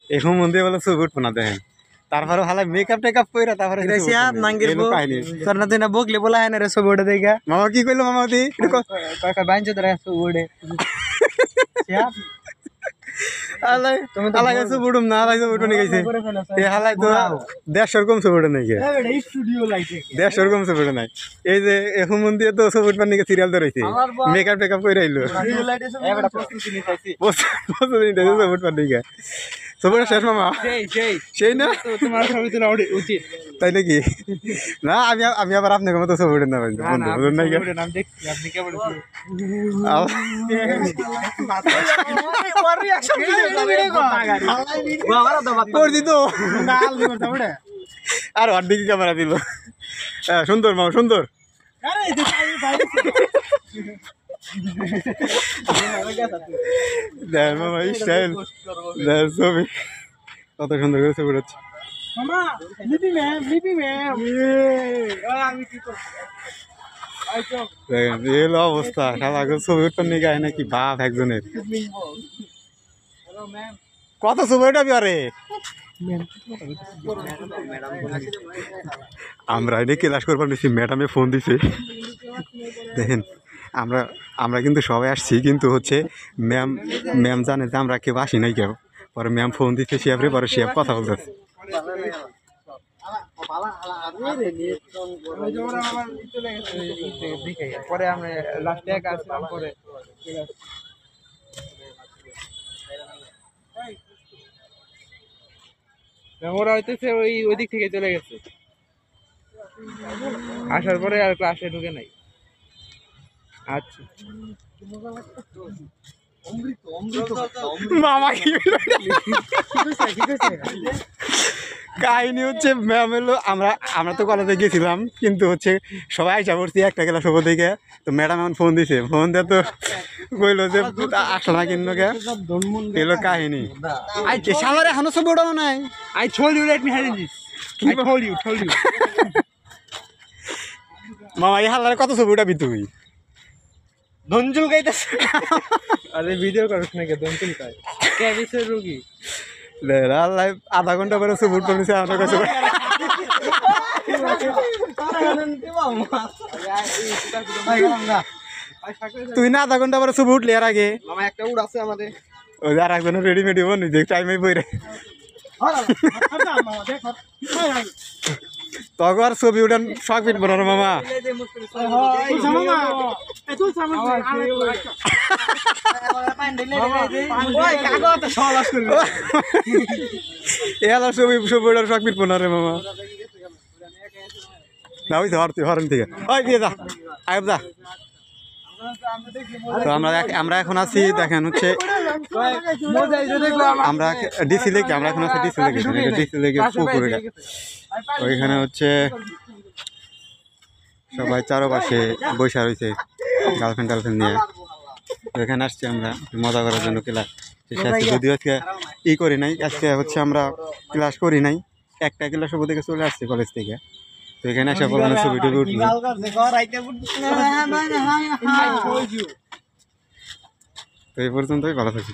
এখন মন্দির বলে ছবি উঠবো না দেখেন তারপরে হালা মেকআপ টেকআপ কইরা তারপরে তোর না তুই না বকলে বলা হয় না রে ছবি ওটা দেখা মামা কি কইলো মামা দি বাইঞ্চ ধরে ছবি ওড়ে আলাই আলাই ছবি উঠুম না আলাই ছবি উঠবো নি গেছে এই হালাই তো 150 কম ছবি উঠে নাই দেড়শো কম ছবি উঠে নাই এই যে এখন মন্দিরে তো ছবি উঠবার নাকি সিরিয়াল ধরেছে মেকআপ টেকআপ কইরা আইলো ছবি উঠবার নাকি ছবিটা শেষ মামা সেই না উচিত তাই নাকি না আমি আবার আপনাকে মতো ছবি উঠে না বন্ধু নাই আপনি কেমন আর ওর দিকে ক্যামেরা দিল সুন্দর মামা সুন্দর মামা স্টাইল ছবি কত সুন্দর করে ছবি উঠছে অবস্থা সারা ছবি উঠবার নিয়ে গায়ে নাকি বাপ একজনের কত ছবি উঠাবি আরে আমরা এনে ক্লাস করবার নিচ্ছি ম্যাডামে ফোন দিছে দেখেন আমরা কিন্তু সবাই আসছি কিন্তু হচ্ছে ম্যাম জানে যে আমরা কেউ আসি নাই কেউ পরে ম্যাম ফোন দিচ্ছে শিয়াবরে পরে শিয়াব কথা বলতেছে পরে আমি লাস্টে একা আসলাম পরে ওরা হইতেছে ওই দিক থেকে চলে গেছে আসার পরে আর ক্লাসে ঢুকে নাই আচ্ছা মামা কাহিনী হচ্ছে ম্যাম এলো আমরা তো কলেজে গেছিলাম কিন্তু হচ্ছে সবাই আইসা পড়ছি একটা ক্লাস ওপর থেকে তো ম্যাডাম এখন ফোন দিছে ফোন দিয়ে তো কইলো যে আসলো না কিনো কে এলো কাহিনী সালার এখনো ছবি ওঠানো নাই I told you let me handle this. I told you. মামা এই হালারে কত ছবি উঠাবি তুই দঞ্জুল গাইতেছে আরে ভিডিও করিস না কে দঞ্জুল গাই ক্যাবিসের রোগী আল্লাহ আধা ঘন্টা পরে ছবি উঠতে নিছে আমার কাছে তুই না আধা ঘন্টা পরে ছবি উঠলি আর আগে মামা একটা উড় আছে আমাদের ওই আর একজনের রেডিমেড হবো নিজে টাইমে বইরে তখন আর ছবি উঠান শখ ফিটবো না মামা এলার ছবি উঠান শখ ফিটবো না রে মামা না ওই ধর তুই হরেন থেকে ওই দিয়ে যা আয় যা তো আমরা এখন আছি দেখেন হচ্ছে আমরা ডিসি লেকে আমরা এখন আছি ডিসি লেকে পুকুরে ওইখানে হচ্ছে সবাই চারপাশে বসে রয়েছে গার্লফ্রেন্ড নিয়ে এখানে আসছি আমরা মজা করার জন্য ক্লাস যদিও আজকে করি নাই আজকে হচ্ছে আমরা ক্লাস করি নাই একটা ক্লাস ওপর থেকে চলে আসছি কলেজ থেকে তো এখানে আসা পর ছবি টবি উঠলো তো এই পর্যন্তই ভালো থাকি।